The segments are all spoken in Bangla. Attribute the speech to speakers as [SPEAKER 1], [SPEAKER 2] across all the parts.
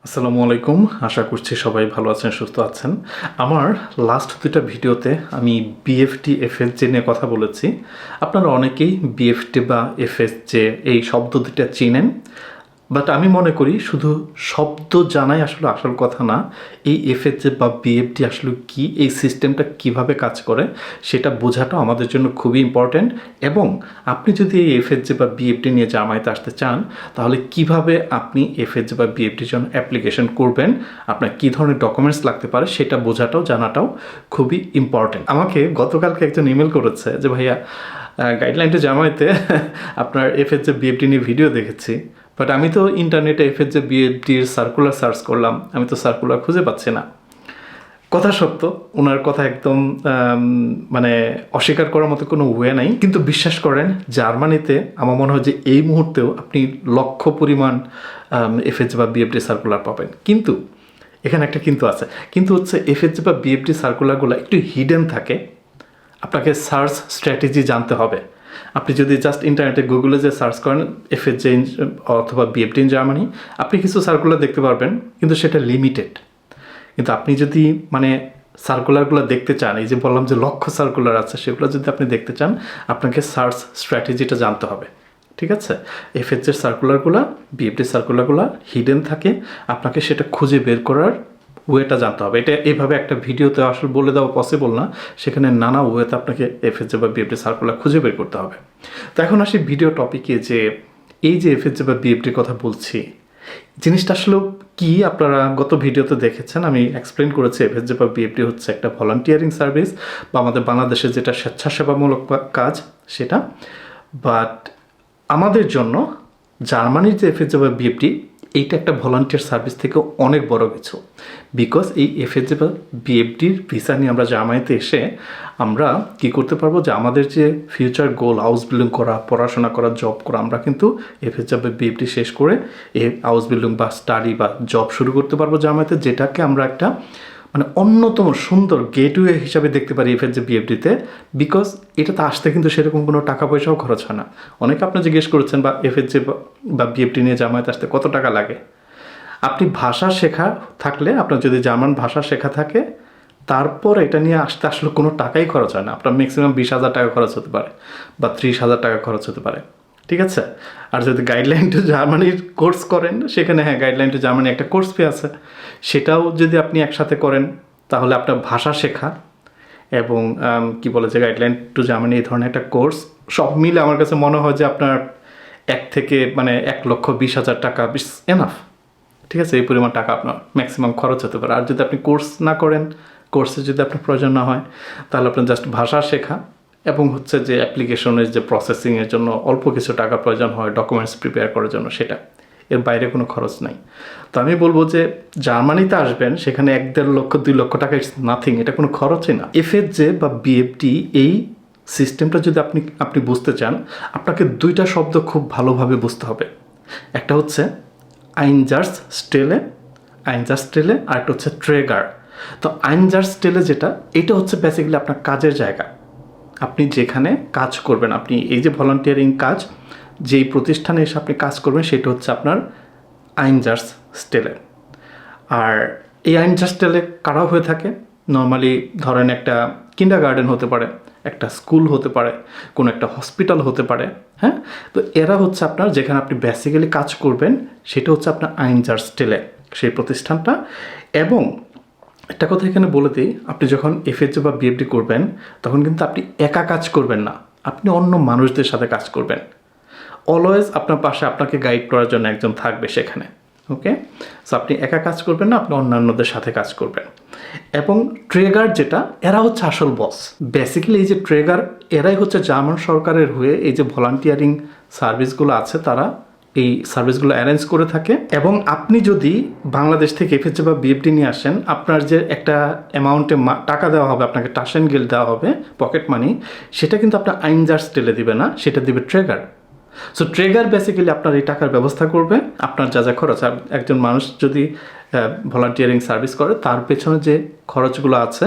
[SPEAKER 1] আসসালামু আলাইকুম। আশা করছি সবাই ভালো আছেন, সুস্থ আছেন। আমার লাস্ট দুটা ভিডিওতে আমি বিএফটি এফএসজে নিয়ে কথা বলেছি। আপনারা অনেকেই বিএফটি বা এফএসজে এই শব্দ দুটা চিনেন, বাট আমি মনে করি শুধু শব্দ জানাই আসলে আসল কথা না। এই এফএসজে বা বিএফটি আসলে কি, এই সিস্টেমটা কিভাবে কাজ করে সেটা বোঝাটাও আমাদের জন্য খুবই ইম্পর্ট্যান্ট। এবং আপনি যদি এই এফএসজে বা বিএফটি নিয়ে জামায়াতে আসতে চান, তাহলে কিভাবে আপনি এফএসজে বা বিএফটির জন্য অ্যাপ্লিকেশন করবেন, আপনার কী ধরনের ডকুমেন্টস লাগতে পারে সেটা বোঝাটাও জানাটাও খুবই ইম্পর্ট্যান্ট। আমাকে গতকালকে একজন ইমেল করেছে যে ভাইয়া গাইডলাইনটা জামায়াতে আপনার এফএসজে বিএফটি নিয়ে ভিডিও দেখেছি, বাট আমি তো ইন্টারনেটে এফএসজে বিএফটির সার্কুলার সার্চ করলাম, আমি তো সার্কুলার খুঁজে পাচ্ছি না। কথা সত্য, ওনার কথা একদম মানে অস্বীকার করার মতো কোনো ওয়ে নাই। কিন্তু বিশ্বাস করেন, জার্মানিতে আমার মনে হয় যে এই মুহূর্তেও আপনি লক্ষ পরিমাণ এফএসজে বা বিএফটি সার্কুলার পাবেন। কিন্তু এখানে একটা কিন্তু আছে, কিন্তু হচ্ছে এফএসজে বা বিএফটি সার্কুলারগুলো একটু হিডেন থাকে। আপনাকে সার্চ স্ট্র্যাটেজি জানতে হবে। আপনি যদি জাস্ট ইন্টারনেটে গুগলে যে সার্চ করেন এফএসজে অথবা বিএফটি ইন জার্মানি, আপনি কিছু সার্কুলার দেখতে পারবেন, কিন্তু সেটা লিমিটেড। কিন্তু আপনি যদি মানে সার্কুলারগুলো দেখতে চান, এই যে বললাম যে লক্ষ সার্কুলার আছে, সেগুলো যদি আপনি দেখতে চান, আপনাকে সার্চ স্ট্র্যাটেজিটা জানতে হবে। ঠিক আছে? এফএসজের সার্কুলারগুলো, বিএফটি সার্কুলারগুলো হিডেন থাকে, আপনাকে সেটা খুঁজে বের করার ওয়েটা জানতে হবে। এটা এইভাবে একটা ভিডিওতে আসলে বলে দেওয়া পসিবল না, সেখানে নানা ওয়েতে আপনাকে এফএসজে বা বিএফটি সার্কুলার খুঁজে বের করতে হবে। তো এখন আসি ভিডিও টপিকে, যে এই যে এফএসজে বা বিএফটির কথা বলছি, জিনিসটা আসলে কি আপনারা গত ভিডিওতে দেখেছেন, আমি এক্সপ্লেন করেছি। এফএসজে বা বিএফটি হচ্ছে একটা ভলান্টিয়ারিং সার্ভিস, বা আমাদের বাংলাদেশে যেটা স্বেচ্ছাসেবামূলক কাজ সেটা। বাট আমাদের জন্য জার্মানির যে এফএসজে বা বিএফটি, এইটা একটা ভলান্টিয়ার সার্ভিস থেকে অনেক বড় কিছু। বিকজ এই এফএসজে বা বিএফটির ভিসা নিয়ে আমরা জার্মানিতে এসে আমরা কি করতে পারবো, যে আমাদের যে ফিউচার গোল, হাউস বিল্ডিং করা, পড়াশোনা করা, জব করা, আমরা কিন্তু এফএসজে বা বিএফটি শেষ করে এই হাউস বিল্ডিং বা স্টাডি বা জব শুরু করতে পারবো জার্মানিতে, যেটাকে আমরা একটা মানে অন্যতম সুন্দর গেটওয়ে হিসাবে দেখতে পারি এফএসজে বিএফটিতে। বিকজ এটাতে আসতে কিন্তু সেরকম কোনো টাকা পয়সাও খরচ হয় না। অনেকে আপনি জিজ্ঞেস করেছেন বা এফএসজে বা বিএফটি নিয়ে জামায়াতে আসতে কত টাকা লাগে। আপনি ভাষা শেখা থাকলে, আপনার যদি জার্মান ভাষা শেখা থাকে, তারপর এটা নিয়ে আসতে আসলে কোনো টাকাই খরচ হয় না। আপনার ম্যাক্সিমাম 20,000 টাকা খরচ হতে পারে বা 30,000 টাকা খরচ হতে পারে। ঠিক আছে? আর যদি গাইডলাইন টু জার্মানির কোর্স করেন, সেখানে হ্যাঁ গাইডলাইন টু জার্মানি একটা কোর্স ফি আছে, সেটাও যদি আপনি একসাথে করেন, তাহলে আপনার ভাষা শেখা এবং কি বলে যে গাইডলাইন টু জার্মানি এই ধরনের একটা কোর্স সব মিলে আমার কাছে মনে হয় যে আপনার 1,20,000 টাকা এনাফ। ঠিক আছে? এই পরিমাণ টাকা আপনার ম্যাক্সিমাম খরচ হতে পারে। আর যদি আপনি কোর্স না করেন, কোর্সে যদি আপনার প্রয়োজন না হয়, তাহলে আপনার জাস্ট ভাষা শেখা এবং হচ্ছে যে অ্যাপ্লিকেশনের যে প্রসেসিংয়ের জন্য অল্প কিছু টাকা প্রয়োজন হয় ডকুমেন্টস প্রিপেয়ার করার জন্য, সেটা, এর বাইরে কোনো খরচ নাই। তো আমি বলবো যে জার্মানিতে আসবেন, সেখানে 1-1.5 লক্ষ 2 লক্ষ টাকা ইটস নাথিং, এটা কোনো খরচই না। এফএসজে বা বিএফটি এই সিস্টেমটা যদি আপনি বুঝতে চান, আপনাকে দুইটা শব্দ খুব ভালোভাবে বুঝতে হবে। একটা হচ্ছে আইনজার্সস্টেলে, আর একটা হচ্ছে ট্রেগার। তো আইনজার্সস্টেলে যেটা, এটা হচ্ছে বেসিক্যালি আপনার কাজের জায়গা, আপনি যেখানে কাজ করবেন, আপনি এই যে ভলান্টিয়ারিং কাজ, যেই প্রতিষ্ঠানে এসে আপনি কাজ করবেন, সেটা হচ্ছে আপনার আইনজার্সস্টেলে। আর এই আইনজার্সস্টেলে কারা হয়ে থাকে, নর্মালি ধরেন একটা কিন্ডারগার্টেন হতে পারে, একটা স্কুল হতে পারে, কোনো একটা হসপিটাল হতে পারে। হ্যাঁ, তো এরা হচ্ছে আপনার যেখানে আপনি বেসিক্যালি কাজ করবেন, সেটা হচ্ছে আপনার আইনজার্সস্টেলে, সেই প্রতিষ্ঠানটা। এবং একটা কথা এখানে বলে দিই, আপনি যখন এফএসজে বা বিএফটি করবেন, তখন কিন্তু আপনি একা কাজ করবেন না, আপনি অন্য মানুষদের সাথে কাজ করবেন। অলওয়েজ আপনার পাশে আপনাকে গাইড করার জন্য একজন থাকবে সেখানে। ওকে? সো আপনি একা কাজ করবেন না, আপনি অন্যান্যদের সাথে কাজ করবেন। এবং ট্রেগার যেটা, এরা হচ্ছে আসল বস। বেসিক্যালি এই যে ট্রেগার, এরাই হচ্ছে জার্মান সরকারের হয়ে এই যে ভলান্টিয়ারিং সার্ভিসগুলো আছে, তারা এই সার্ভিসগুলো অ্যারেঞ্জ করে থাকে। এবং আপনি যদি বাংলাদেশ থেকে এফএসজে বা বিএফটি নিয়ে আসেন, আপনার যে একটা অ্যামাউন্টে টাকা দেওয়া হবে, আপনাকে টাসেন গেল দেওয়া হবে, পকেট মানি, সেটা কিন্তু আপনার আইনজার্সস্টেলে দিবে না, সেটা দিবে ট্রেগার। সো ট্রেগার বেসিক্যালি আপনার এই টাকার ব্যবস্থা করবে, আপনার যা যা খরচ। একজন মানুষ যদি ভলান্টিয়ারিং সার্ভিস করে, তার পেছনে যে খরচগুলো আছে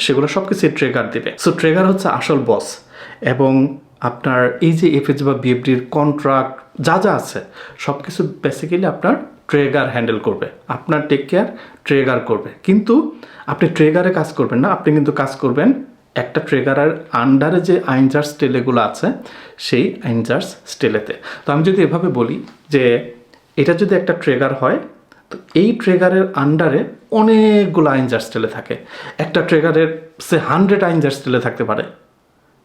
[SPEAKER 1] সেগুলো সব কিছু ট্রেগার দেবে। সো ট্রেগার হচ্ছে আসল বস। এবং আপনার এই যে এফএসজে বা বিএফডির কন্ট্রাক্ট যা যা আছে, সব কিছু বেসিক্যালি আপনার ট্রেগার হ্যান্ডেল করবে, আপনার টেক কেয়ার ট্রেগার করবে। কিন্তু আপনি ট্রেগারে কাজ করবেন না, আপনি কিন্তু কাজ করবেন একটা ট্রেগারের আন্ডারে যে আইনজার্স স্টেলেগুলো আছে সেই আইনজার্স স্টেলেতে। তো আমি যদি এভাবে বলি যে এটা যদি একটা ট্রেগার হয়, তো এই ট্রেগারের আন্ডারে অনেকগুলো আইনজার্স স্টেলে থাকে। একটা ট্রেগারের সে 100 আইনজার্স স্টেলে থাকতে পারে,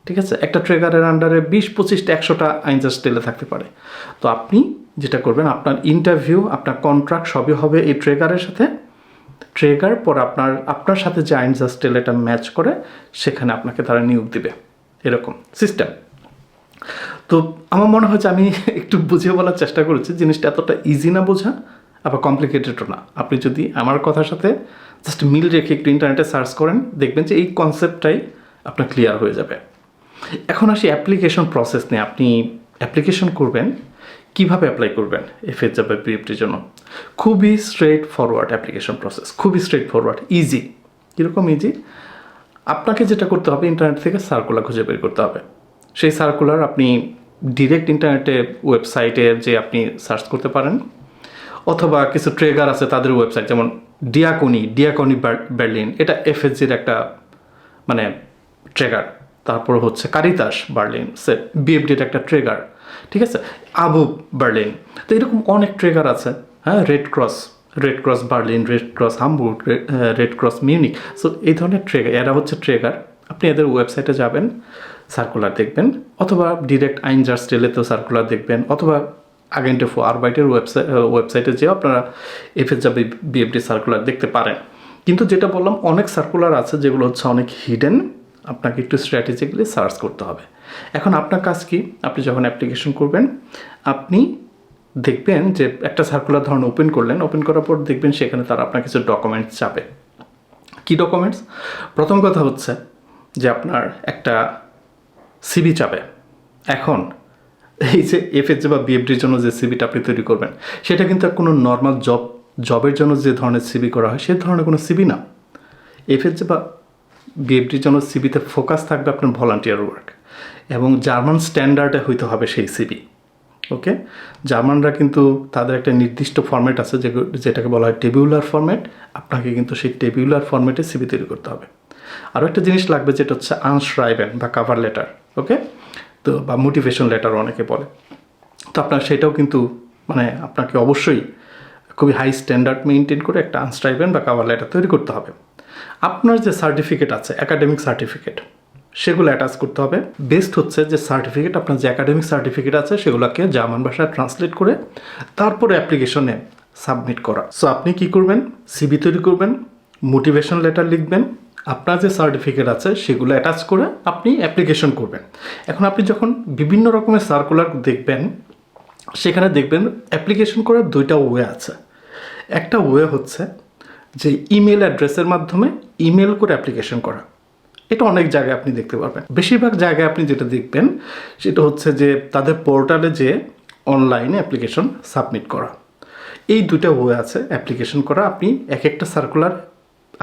[SPEAKER 1] ঠিক আছে? একটা ট্রেগারের আন্ডারে 20, 25, 100টা আইনজার্স স্টেলে থাকতে পারে। তো আপনি যেটা করবেন, আপনার ইন্টারভিউ, আপনার কন্ট্রাক্ট সবই হবে এই ট্রেগারের সাথে। ট্রেগার পর আপনার সাথে যে আইনজার্স স্টেল এটা ম্যাচ করে সেখানে আপনাকে তারা নিয়োগ দিবে, এরকম সিস্টেম। তো আমার মনে হয় যে আমি একটু বুঝিয়ে বলার চেষ্টা করেছি। জিনিসটা এতটা ইজি না বোঝা, আবার কমপ্লিকেটেডও না। আপনি যদি আমার কথার সাথে জাস্ট মিল রেখে একটু ইন্টারনেটে সার্চ করেন, দেখবেন যে এই কনসেপ্টটাই আপনার ক্লিয়ার হয়ে যাবে। এখন আসি অ্যাপ্লিকেশন প্রসেস নিয়ে। আপনি অ্যাপ্লিকেশন করবেন, কিভাবে অ্যাপ্লাই করবেন এফএসজে বা বিএফটির জন্য? খুবই স্ট্রেট ফরওয়ার্ড অ্যাপ্লিকেশন প্রসেস, খুবই স্ট্রেট ফরওয়ার্ড, ইজি। কীরকম ইজি? আপনাকে যেটা করতে হবে, ইন্টারনেট থেকে সার্কুলার খুঁজে বের করতে হবে। সেই সার্কুলার আপনি ডিরেক্ট ইন্টারনেটে ওয়েবসাইটে যে আপনি সার্চ করতে পারেন, অথবা কিছু ট্রেগার আছে তাদের ওয়েবসাইট, যেমন ডিয়াকনি বার্লিন, এটা এফএসজির একটা মানে ট্রেগার। তারপর হচ্ছে কারিতাস বার্লিন, সে বিএফডির একটা ট্রেগার, ঠিক আছে? আবু বার্লিন, তো এরকম অনেক ট্রেগার আছে। হ্যাঁ, red cross Berlin, red cross Hamburg, red cross Munich. So এই ধরনের ট্রেগার, এরা হচ্ছে ট্রেগার। আপনি এদের ওয়েবসাইটে যাবেন, সার্কুলার দেখবেন, অথবা ডিরেক্ট আইনজার্স স্টেলেতেও সার্কুলার দেখবেন, অথবা আগেন্টে ফর আরবাইটের ওয়েবসাইটে যেও আপনারা এফএসজে বিএফডি সার্কুলার দেখতে পারেন। কিন্তু যেটা বললাম, অনেক সার্কুলার আছে যেগুলো হচ্ছে অনেক হিডেন, আপনাকে একটু স্ট্র্যাটেজিক্যালি সার্চ করতে হবে। এখন আপনার কাজ কি? আপনি যখন অ্যাপ্লিকেশন করবেন, আপনি দেখবেন যে একটা সার্কুলার ধরুন ওপেন করলেন, ওপেন করার পর দেখবেন সেখানে তারা আপনার কিছু ডকুমেন্টস চাবে। কী ডকুমেন্টস? প্রথম কথা হচ্ছে যে আপনার একটা সিভি চাবে। এখন এই যে এফএসজে বা বিএফডির জন্য যে সিভিটা আপনি তৈরি করবেন, সেটা কিন্তু কোনো নর্মাল জবের জন্য যে ধরনের সিভি করা হয় সে ধরনের কোনো সিভি না। এফএসজে বা বিএফডির জন্য সিভিতে ফোকাস থাকবে আপনার ভলান্টিয়ার ওয়ার্ক, এবং জার্মান স্ট্যান্ডার্ডে হইতে হবে সেই সিভি। ওকে, জার্মানরা কিন্তু তাদের একটা নির্দিষ্ট ফরম্যাট আছে যেটাকে বলা হয় টেবিউলার ফরম্যাট। আপনাকে কিন্তু সেই টেবিউলার ফরম্যাটে সিভি তৈরি করতে হবে। আরও একটা জিনিস লাগবে, যেটা হচ্ছে আনস্ক্রাইবেন বা কাভার লেটার। ওকে, তো বা মোটিভেশন লেটার অনেকে বলে। তো আপনার সেটাও কিন্তু মানে আপনাকে অবশ্যই খুবই হাই স্ট্যান্ডার্ড মেনটেন করে একটা আনস্ক্রাইবেন বা কাভার লেটার তৈরি করতে হবে। আপনার যে সার্টিফিকেট আছে, একাডেমিক সার্টিফিকেট, সেগুলো অ্যাটাচ করতে হবে। বেস্ট হচ্ছে যে সার্টিফিকেট, আপনার যে একাডেমিক সার্টিফিকেট আছে সেগুলোকে জার্মান ভাষায় ট্রান্সলেট করে তারপরে অ্যাপ্লিকেশনে সাবমিট করা। সো আপনি কি করবেন? সিভি তৈরি করবেন, মোটিভেশন লেটার লিখবেন, আপনার যে সার্টিফিকেট আছে সেগুলো অ্যাটাচ করে আপনি অ্যাপ্লিকেশন করবেন। এখন আপনি যখন বিভিন্ন রকমের সার্কুলার দেখবেন, সেখানে দেখবেন অ্যাপ্লিকেশন করার দুইটা ওয়ে আছে। একটা ওয়ে হচ্ছে যে ইমেল অ্যাড্রেসের মাধ্যমে ইমেল করে অ্যাপ্লিকেশন করা। এটা অনেক জায়গায় আপনি দেখতে পারবেন। বেশিরভাগ জায়গায় আপনি যেটা দেখবেন সেটা হচ্ছে যে তাদের পোর্টালে যে অনলাইনে অ্যাপ্লিকেশন সাবমিট করা। এই দুইটা ওয়ে আছে অ্যাপ্লিকেশন করা। আপনি এক একটা সার্কুলার,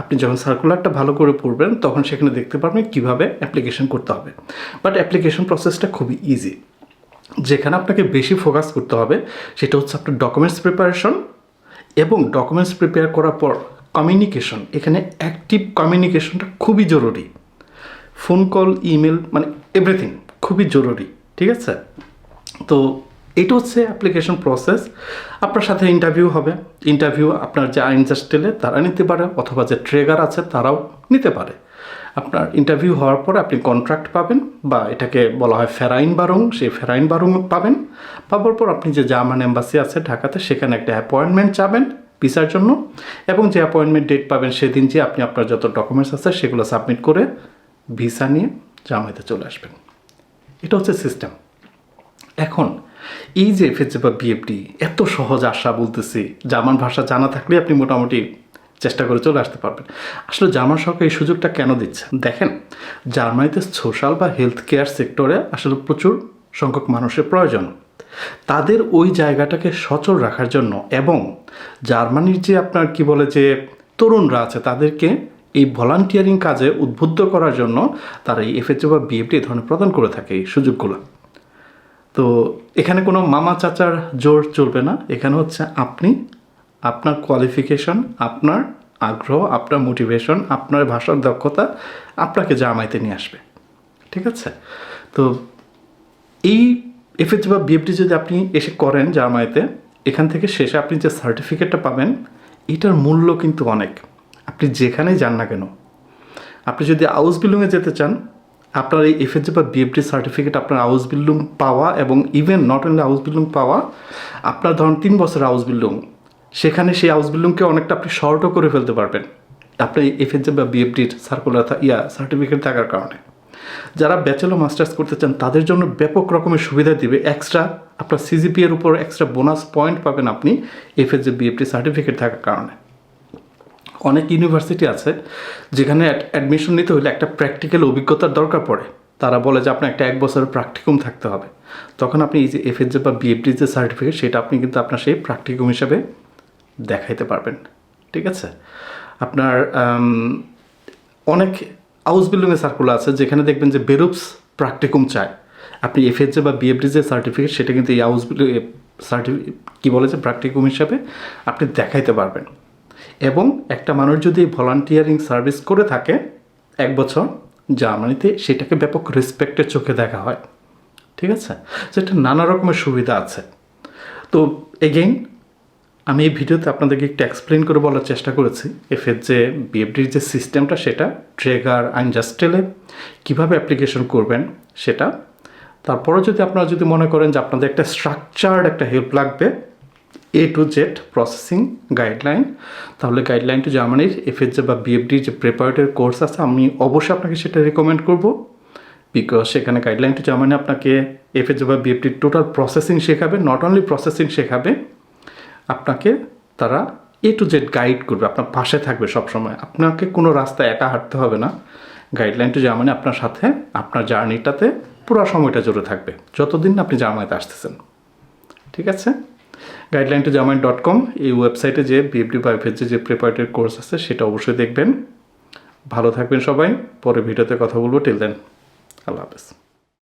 [SPEAKER 1] আপনি যখন সার্কুলারটা ভালো করে পড়বেন তখন সেখানে দেখতে পারবেন কীভাবে অ্যাপ্লিকেশন করতে হবে। বাট অ্যাপ্লিকেশন প্রসেসটা খুবই ইজি। যেখানে আপনাকে বেশি ফোকাস করতে হবে সেটা হচ্ছে আপনার ডকুমেন্টস প্রিপারেশন, এবং ডকুমেন্টস প্রিপেয়ার করার পর কমিউনিকেশন। এখানে অ্যাক্টিভ কমিউনিকেশনটা খুবই জরুরি। ফোন কল, ইমেল, মানে এভরিথিং খুবই জরুরি, ঠিক আছে? তো এটা হচ্ছে অ্যাপ্লিকেশন প্রসেস। আপনার সাথে ইন্টারভিউ হবে। ইন্টারভিউ আপনার যে আইনজার্স স্টেলে তারা নিতে পারে, অথবা যে ট্রেগার আছে তারাও নিতে পারে। আপনার ইন্টারভিউ হওয়ার পরে আপনি কন্ট্রাক্ট পাবেন, বা এটাকে বলা হয় ফেরাইনবারুং, সেই ফেরাইনবারুং পাবেন। পাওয়ার পর আপনি যে জার্মান এম্বাসি আছে ঢাকাতে, সেখানে একটা অ্যাপয়েন্টমেন্ট চাবেন ভিসার জন্য, এবং যে অ্যাপয়েন্টমেন্ট ডেট পাবেন সেদিন যে আপনি আপনার যত ডকুমেন্টস আছে সেগুলো সাবমিট করে ভিসা নিয়ে জামাইতে চলে আসবেন। এটা হচ্ছে সিস্টেম। এখন এই যে এফএসজে বা বিএফডি এত সহজ আশা বলতেছি, জার্মান ভাষা জানা থাকলে আপনি মোটামুটি চেষ্টা করে চলে আসতে পারবেন। আসলে জার্মান সরকার এই সুযোগটা কেন দিচ্ছে? দেখেন, জার্মানিতে সোশ্যাল বা হেলথ কেয়ার সেক্টরে আসলে প্রচুর সংখ্যক মানুষের প্রয়োজন। তাদের ওই জায়গাটাকে সচল রাখার জন্য, এবং জার্মানির যে আপনার কি বলে যে তরুণরা আছে তাদেরকে এই ভলান্টিয়ারিং কাজে উদ্বুদ্ধ করার জন্য তারা এই এফএসজে বা বিএফডি এই ধরনের প্রদান করে থাকে এই সুযোগগুলো। তো এখানে কোনো মামা চাচার জোর চলবে না। এখানে হচ্ছে আপনি আপনার কোয়ালিফিকেশন, আপনার আগ্রহ, আপনার মোটিভেশন, আপনার ভাষার দক্ষতা আপনাকে জার্মানিতে নিয়ে আসবে। ঠিক আছে? তো এই এফএসজি বা বিএফডি যদি আপনি এসে করেন জার্মানিতে, এখান থেকে শেষে আপনি যে সার্টিফিকেটটা পাবেন, এটার মূল্য কিন্তু অনেক। আপনি যেখানেই যান না কেন, আপনি যদি আউসবিল্ডিংয়ে যেতে চান, আপনার এই এফএসজি বা বিএফডি সার্টিফিকেট আপনার আউসবিল্ডিং পাওয়া, এবং ইভেন নট অনলি আউসবিল্ডিং পাওয়া, আপনার ধরুন 3 বছর আউসবিল্ডিং, সেখানে সেই আউসবিল্ডিংকে অনেকটা আপনি শর্টও করে ফেলতে পারবেন আপনার এফএসজি বা বিএফডির সার্টিফিকেট থাকার কারণে। যারা ব্যাচেলর মাস্টার্স করতে চান তাদের জন্য ব্যাপক রকমের সুবিধা দিবে। এক্সট্রা আপনার সিজিপি এর উপর এক্সট্রা বোনাস পয়েন্ট পাবেন আপনি এফএসজি বিএফডি সার্টিফিকেট থাকার কারণে। অনেক ইউনিভার্সিটি আছে যেখানে অ্যাডমিশন নিতে হলে একটা প্র্যাকটিক্যাল অভিজ্ঞতার দরকার পড়ে। তারা বলে যে আপনার একটা 1 বছরের প্র্যাকটিকুম থাকতে হবে। তখন আপনি এই যে এফএসজি বা বিএফডি যে সার্টিফিকেট, সেটা আপনি কিন্তু আপনার সেই প্র্যাকটিকুম হিসাবে দেখাইতে পারবেন। ঠিক আছে? আপনার অনেক আউসবিল্ডিংয়ের সার্কুলার আছে যেখানে দেখবেন যে বেরুপস প্র্যাকটিকুম চায়। আপনি এফএসজি বা বিএফডি যে সার্টিফিকেট, সেটা কিন্তু এই প্র্যাকটিকুম হিসাবে আপনি দেখাইতে পারবেন। এবং একটা মানুষ যদি ভলান্টিয়ারিং সার্ভিস করে থাকে 1 বছর জার্মানিতে, সেটাকে ব্যাপক রেসপেক্টের চোখে দেখা হয়। ঠিক আছে? সেটা নানা রকমের সুবিধা আছে। তো এগেইন আমি এই ভিডিওতে আপনাদেরকে একটু এক্সপ্লেন করে বলার চেষ্টা করেছি এফএসজি বিএফডির যে সিস্টেমটা, সেটা ট্রেগার আইনজাস্টেলে কীভাবে অ্যাপ্লিকেশন করবেন সেটা। তারপরে যদি আপনারা যদি মনে করেন যে আপনাদের একটা স্ট্রাকচার্ড একটা হেল্প লাগবে A to Z processing guideline, তাহলে গাইডলাইন টু জার্মানির এফএসজি বা বিএফডি যে প্রিপারেটরি কোর্স আছে, আমি অবশ্যই আপনাকে সেটা রেকমেন্ড করব। বিকজ সেখানে গাইডলাইন টু জার্মানি আপনাকে এফএসজি বা বিএফডির টোটাল প্রসেসিং শেখাবে। নট অনলি প্রসেসিং শেখাবে, আপনাকে তারা A to Z গাইড করবে, আপনার পাশে থাকবে সবসময়। আপনাকে কোনো রাস্তায় একা হাঁটতে হবে না। গাইডলাইন টু জার্মানি আপনার সাথে আপনার জার্নিটাতে পুরো সময়টা জুড়ে থাকবে, যতদিন আপনি জার্মানিতে আসতেছেন। ঠিক আছে? guideline2germany.com এই ওয়েবসাইটে যে বিএফডি বা এফএসজি যে প্রিপারেটরি কোর্স আছে সেটা অবশ্যই দেখবেন। ভালো থাকবেন সবাই। পরে ভিডিওতে কথা বলবো। টিল দেন, আল্লাহ হাফেজ।